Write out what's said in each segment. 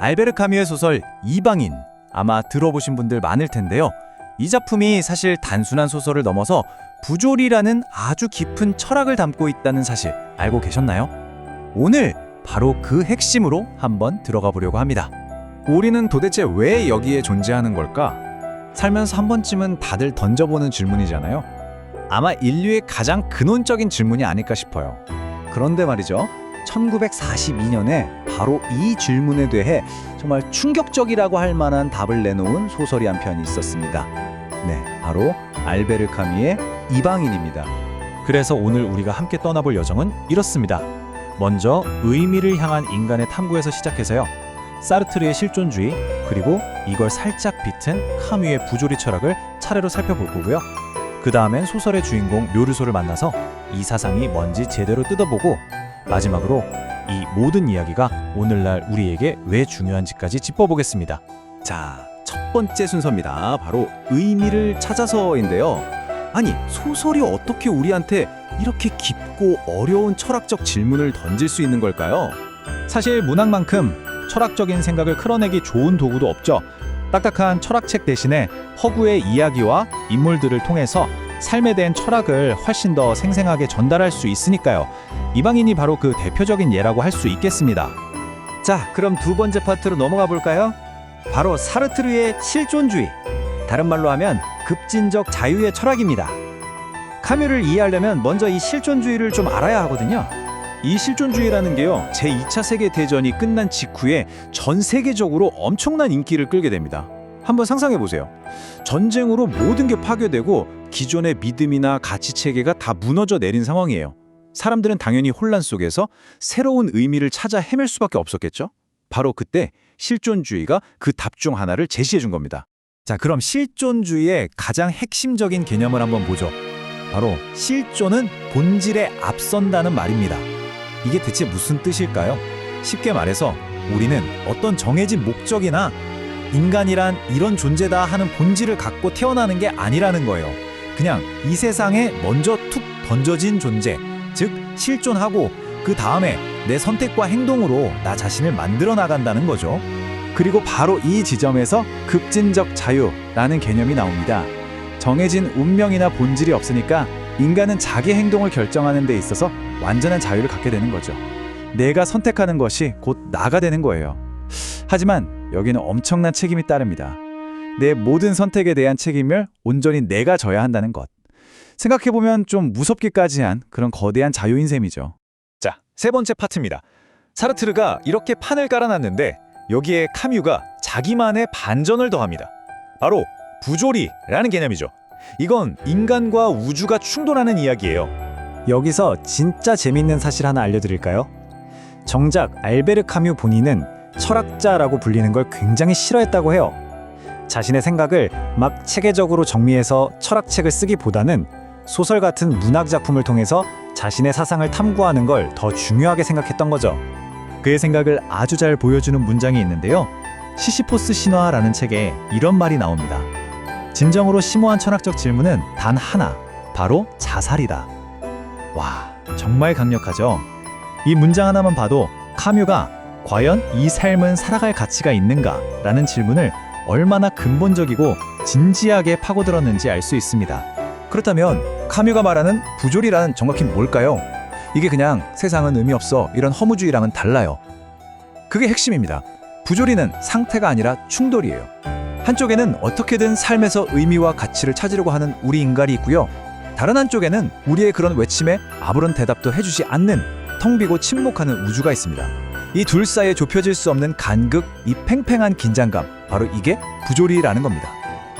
알베르 카뮈의 소설 이방인, 아마 들어보신 분들 많을 텐데요. 이 작품이 사실 단순한 소설을 넘어서 부조리라는 아주 깊은 철학을 담고 있다는 사실 알고 계셨나요? 오늘 바로 그 핵심으로 한번 들어가 보려고 합니다. 우리는 도대체 왜 여기에 존재하는 걸까? 살면서 한 번쯤은 다들 던져보는 질문이잖아요. 아마 인류의 가장 근원적인 질문이 아닐까 싶어요. 그런데 말이죠. 1942년에 바로 이 질문에 대해 정말 충격적이라고 할 만한 답을 내놓은 소설이 한 편이 있었습니다. 네, 바로 알베르 카뮈의 이방인입니다. 그래서 오늘 우리가 함께 떠나볼 여정은 이렇습니다. 먼저 의미를 향한 인간의 탐구에서 시작해서요. 사르트르의 실존주의, 그리고 이걸 살짝 비튼 카뮈의 부조리 철학을 차례로 살펴볼 거고요. 그 다음엔 소설의 주인공 묘르소를 만나서 이 사상이 뭔지 제대로 뜯어보고, 마지막으로 이 모든 이야기가 오늘날 우리에게 왜 중요한지까지 짚어보겠습니다. 자, 첫 번째 순서입니다. 바로 의미를 찾아서인데요. 아니, 소설이 어떻게 우리한테 이렇게 깊고 어려운 철학적 질문을 던질 수 있는 걸까요? 사실 문학만큼 철학적인 생각을 끌어내기 좋은 도구도 없죠. 딱딱한 철학책 대신에 허구의 이야기와 인물들을 통해서 삶에 대한 철학을 훨씬 더 생생하게 전달할 수 있으니까요. 이방인이 바로 그 대표적인 예라고 할 수 있겠습니다. 자, 그럼 두 번째 파트로 넘어가 볼까요? 바로 사르트르의 실존주의. 다른 말로 하면 급진적 자유의 철학입니다. 카뮈를 이해하려면 먼저 이 실존주의를 좀 알아야 하거든요. 이 실존주의라는 게요, 제2차 세계대전이 끝난 직후에 전 세계적으로 엄청난 인기를 끌게 됩니다. 한번 상상해 보세요. 전쟁으로 모든 게 파괴되고 기존의 믿음이나 가치체계가 다 무너져 내린 상황이에요. 사람들은 당연히 혼란 속에서 새로운 의미를 찾아 헤맬 수밖에 없었겠죠? 바로 그때 실존주의가 그 답 중 하나를 제시해 준 겁니다. 자, 그럼 실존주의의 가장 핵심적인 개념을 한번 보죠. 바로 실존은 본질에 앞선다는 말입니다. 이게 대체 무슨 뜻일까요? 쉽게 말해서 우리는 어떤 정해진 목적이나 인간이란 이런 존재다 하는 본질을 갖고 태어나는 게 아니라는 거예요. 그냥 이 세상에 먼저 툭 던져진 존재, 즉 실존하고 그 다음에 내 선택과 행동으로 나 자신을 만들어 나간다는 거죠. 그리고 바로 이 지점에서 급진적 자유라는 개념이 나옵니다. 정해진 운명이나 본질이 없으니까 인간은 자기 행동을 결정하는 데 있어서 완전한 자유를 갖게 되는 거죠. 내가 선택하는 것이 곧 나가 되는 거예요. 하지만 여기는 엄청난 책임이 따릅니다. 내 모든 선택에 대한 책임을 온전히 내가 져야 한다는 것. 생각해보면 좀 무섭기까지 한 그런 거대한 자유인 셈이죠. 자, 세 번째 파트입니다. 사르트르가 이렇게 판을 깔아놨는데 여기에 카뮈가 자기만의 반전을 더합니다. 바로 부조리라는 개념이죠. 이건 인간과 우주가 충돌하는 이야기예요. 여기서 진짜 재밌는 사실 하나 알려드릴까요? 정작 알베르 카뮈 본인은 철학자라고 불리는 걸 굉장히 싫어했다고 해요. 자신의 생각을 막 체계적으로 정리해서 철학책을 쓰기보다는 소설 같은 문학 작품을 통해서 자신의 사상을 탐구하는 걸 더 중요하게 생각했던 거죠. 그의 생각을 아주 잘 보여주는 문장이 있는데요. 시시포스 신화라는 책에 이런 말이 나옵니다. 진정으로 심오한 철학적 질문은 단 하나, 바로 자살이다. 와, 정말 강력하죠? 이 문장 하나만 봐도 카뮈가 과연 이 삶은 살아갈 가치가 있는가? 라는 질문을 얼마나 근본적이고 진지하게 파고들었는지 알 수 있습니다. 그렇다면 카뮈가 말하는 부조리란 정확히 뭘까요? 이게 그냥 세상은 의미 없어 이런 허무주의랑은 달라요. 그게 핵심입니다. 부조리는 상태가 아니라 충돌이에요. 한쪽에는 어떻게든 삶에서 의미와 가치를 찾으려고 하는 우리 인간이 있고요. 다른 한쪽에는 우리의 그런 외침에 아무런 대답도 해주지 않는 텅 비고 침묵하는 우주가 있습니다. 이 둘 사이에 좁혀질 수 없는 간극, 이 팽팽한 긴장감, 바로 이게 부조리라는 겁니다.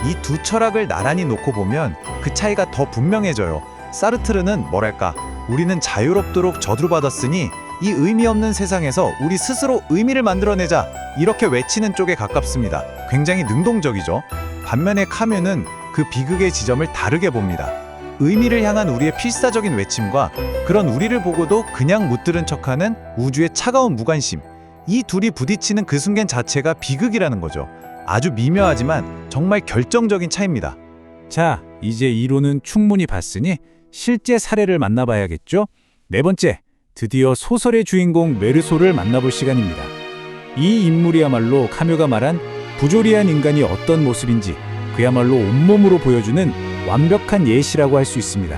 이 두 철학을 나란히 놓고 보면 그 차이가 더 분명해져요. 사르트르는 뭐랄까, 우리는 자유롭도록 저주받았으니 이 의미 없는 세상에서 우리 스스로 의미를 만들어내자, 이렇게 외치는 쪽에 가깝습니다. 굉장히 능동적이죠. 반면에 카뮈는 그 비극의 지점을 다르게 봅니다. 의미를 향한 우리의 필사적인 외침과 그런 우리를 보고도 그냥 못 들은 척하는 우주의 차가운 무관심, 이 둘이 부딪히는 그 순간 자체가 비극이라는 거죠. 아주 미묘하지만 정말 결정적인 차이입니다. 자, 이제 이론은 충분히 봤으니 실제 사례를 만나봐야겠죠? 네 번째, 드디어 소설의 주인공 메르소를 만나볼 시간입니다. 이 인물이야말로 카뮤가 말한 부조리한 인간이 어떤 모습인지 그야말로 온몸으로 보여주는 완벽한 예시라고 할 수 있습니다.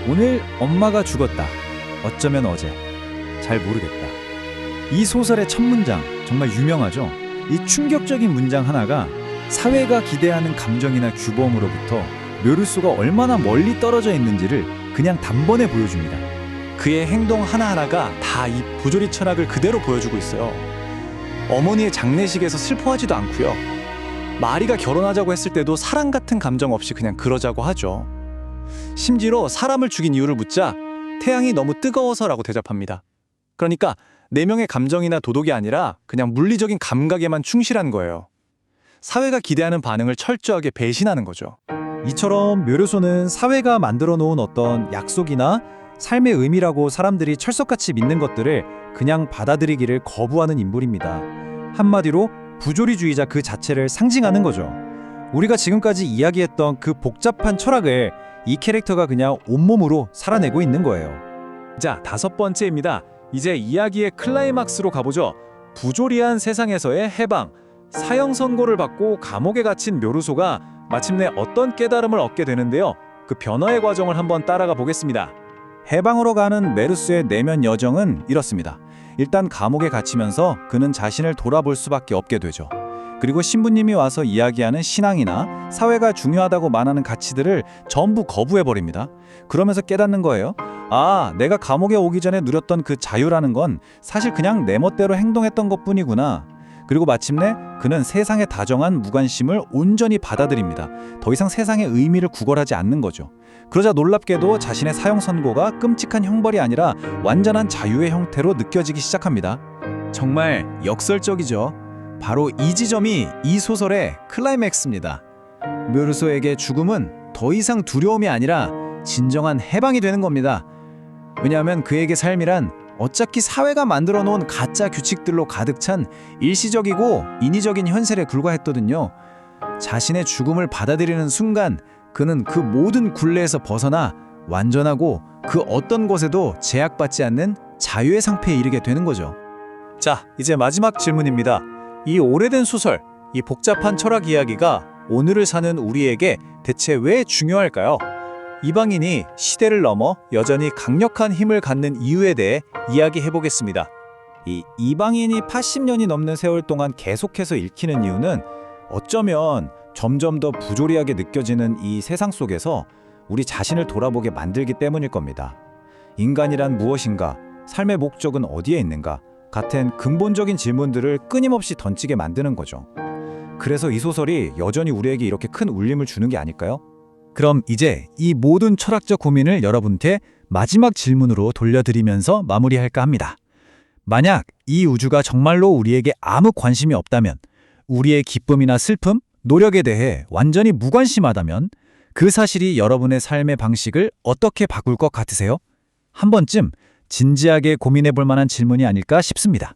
오늘 엄마가 죽었다. 어쩌면 어제. 잘 모르겠다. 이 소설의 첫 문장 정말 유명하죠. 이 충격적인 문장 하나가 사회가 기대하는 감정이나 규범으로부터 묘르소가 얼마나 멀리 떨어져 있는지를 그냥 단번에 보여줍니다. 그의 행동 하나하나가 다 이 부조리 철학을 그대로 보여주고 있어요. 어머니의 장례식에서 슬퍼하지도 않고요. 마리가 결혼하자고 했을 때도 사랑 같은 감정 없이 그냥 그러자고 하죠. 심지어 사람을 죽인 이유를 묻자 태양이 너무 뜨거워서라고 대답합니다. 그러니까 네 명의 감정이나 도덕이 아니라 그냥 물리적인 감각에만 충실한 거예요. 사회가 기대하는 반응을 철저하게 배신하는 거죠. 이처럼 묘르소는 사회가 만들어 놓은 어떤 약속이나 삶의 의미라고 사람들이 철석같이 믿는 것들을 그냥 받아들이기를 거부하는 인물입니다. 한마디로 부조리주의자 그 자체를 상징하는 거죠. 우리가 지금까지 이야기했던 그 복잡한 철학을 이 캐릭터가 그냥 온몸으로 살아내고 있는 거예요. 자, 5번째입니다. 이제 이야기의 클라이막스로 가보죠. 부조리한 세상에서의 해방, 사형 선고를 받고 감옥에 갇힌 묘르소가 마침내 어떤 깨달음을 얻게 되는데요. 그 변화의 과정을 한번 따라가 보겠습니다. 해방으로 가는 메르스의 내면 여정은 이렇습니다. 일단 감옥에 갇히면서 그는 자신을 돌아볼 수밖에 없게 되죠. 그리고 신부님이 와서 이야기하는 신앙이나 사회가 중요하다고 말하는 가치들을 전부 거부해버립니다. 그러면서 깨닫는 거예요. 아, 내가 감옥에 오기 전에 누렸던 그 자유라는 건 사실 그냥 내 멋대로 행동했던 것뿐이구나. 그리고 마침내 그는 세상에 다정한 무관심을 온전히 받아들입니다. 더 이상 세상의 의미를 구걸하지 않는 거죠. 그러자 놀랍게도 자신의 사형 선고가 끔찍한 형벌이 아니라 완전한 자유의 형태로 느껴지기 시작합니다. 정말 역설적이죠. 바로 이 지점이 이 소설의 클라이맥스입니다. 묘르소에게 죽음은 더 이상 두려움이 아니라 진정한 해방이 되는 겁니다. 왜냐하면 그에게 삶이란 어차피 사회가 만들어 놓은 가짜 규칙들로 가득 찬 일시적이고 인위적인 현실에 불과했거든요. 자신의 죽음을 받아들이는 순간 그는 그 모든 굴레에서 벗어나 완전하고 그 어떤 것에도 제약받지 않는 자유의 상태에 이르게 되는 거죠. 자, 이제 마지막 질문입니다. 이 오래된 소설, 이 복잡한 철학 이야기가 오늘을 사는 우리에게 대체 왜 중요할까요? 이방인이 시대를 넘어 여전히 강력한 힘을 갖는 이유에 대해 이야기해보겠습니다. 이 이방인이 80년이 넘는 세월 동안 계속해서 읽히는 이유는 어쩌면 점점 더 부조리하게 느껴지는 이 세상 속에서 우리 자신을 돌아보게 만들기 때문일 겁니다. 인간이란 무엇인가? 삶의 목적은 어디에 있는가? 같은 근본적인 질문들을 끊임없이 던지게 만드는 거죠. 그래서 이 소설이 여전히 우리에게 이렇게 큰 울림을 주는 게 아닐까요? 그럼 이제 이 모든 철학적 고민을 여러분께 마지막 질문으로 돌려드리면서 마무리할까 합니다. 만약 이 우주가 정말로 우리에게 아무 관심이 없다면, 우리의 기쁨이나 슬픔, 노력에 대해 완전히 무관심하다면 그 사실이 여러분의 삶의 방식을 어떻게 바꿀 것 같으세요? 한 번쯤 진지하게 고민해 볼 만한 질문이 아닐까 싶습니다.